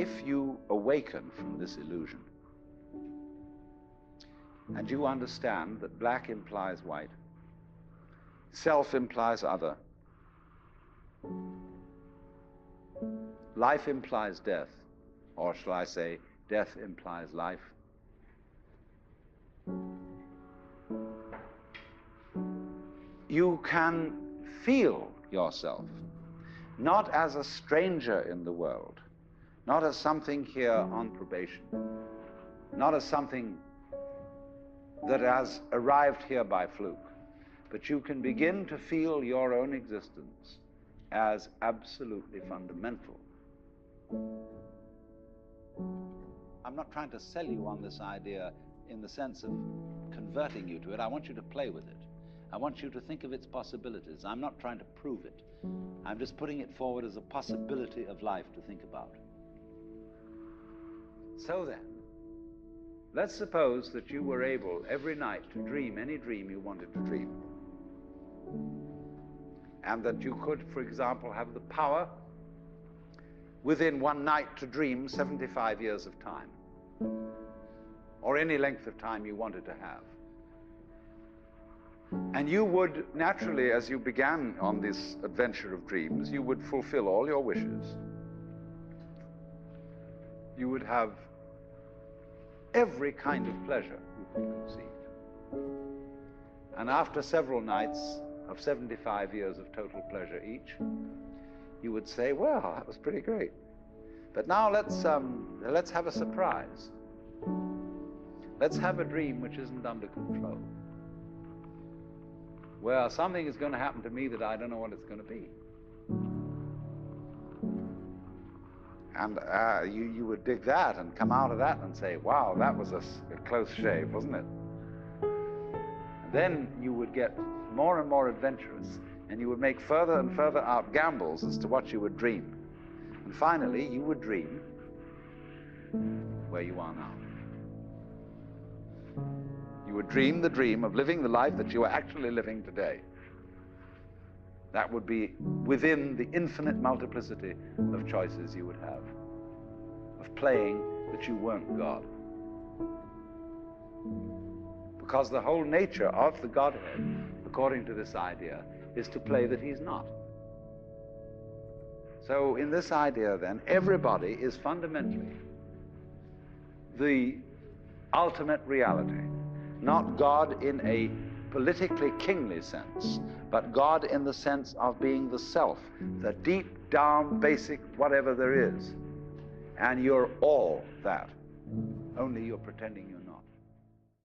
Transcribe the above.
if you awaken from this illusion, and you understand that black implies white, self implies other, life implies death, or shall I say, death implies life, you can feel yourself not as a stranger in the world, not as something here on probation, not as something that has arrived here by fluke, but you can begin to feel your own existence as absolutely fundamental. I'm not trying to sell you on this idea in the sense of converting you to it. I want you to play with it. I want you to think of its possibilities. I'm not trying to prove it. I'm just putting it forward as a possibility of life to think about. So then, let's suppose that you were able every night to dream any dream you wanted to dream. And that you could, for example, have the power within one night to dream 75 years of time, or any length of time you wanted to have. And you would naturally, as you began on this adventure of dreams, you would fulfill all your wishes. You would have every kind of pleasure you could conceive. And after several nights of 75 years of total pleasure each, you would say, well, that was pretty great. But now let's have a surprise. Let's have a dream which isn't under control. Well, something is going to happen to me that I don't know what it's going to be. And you would dig that and come out of that and say, wow, that was a close shave, wasn't it? And then you would get more and more adventurous, and you would make further and further out gambles as to what you would dream. And finally, you would dream where you are now. You would dream the dream of living the life that you are actually living today. That would be within the infinite multiplicity of choices you would have, of playing that you weren't God. Because the whole nature of the Godhead, according to this idea, is to play that he's not. So in this idea then, everybody is fundamentally the ultimate reality. Not God in a politically kingly sense, but God in the sense of being the self, the deep down basic whatever there is. And you're all that. Only you're pretending you're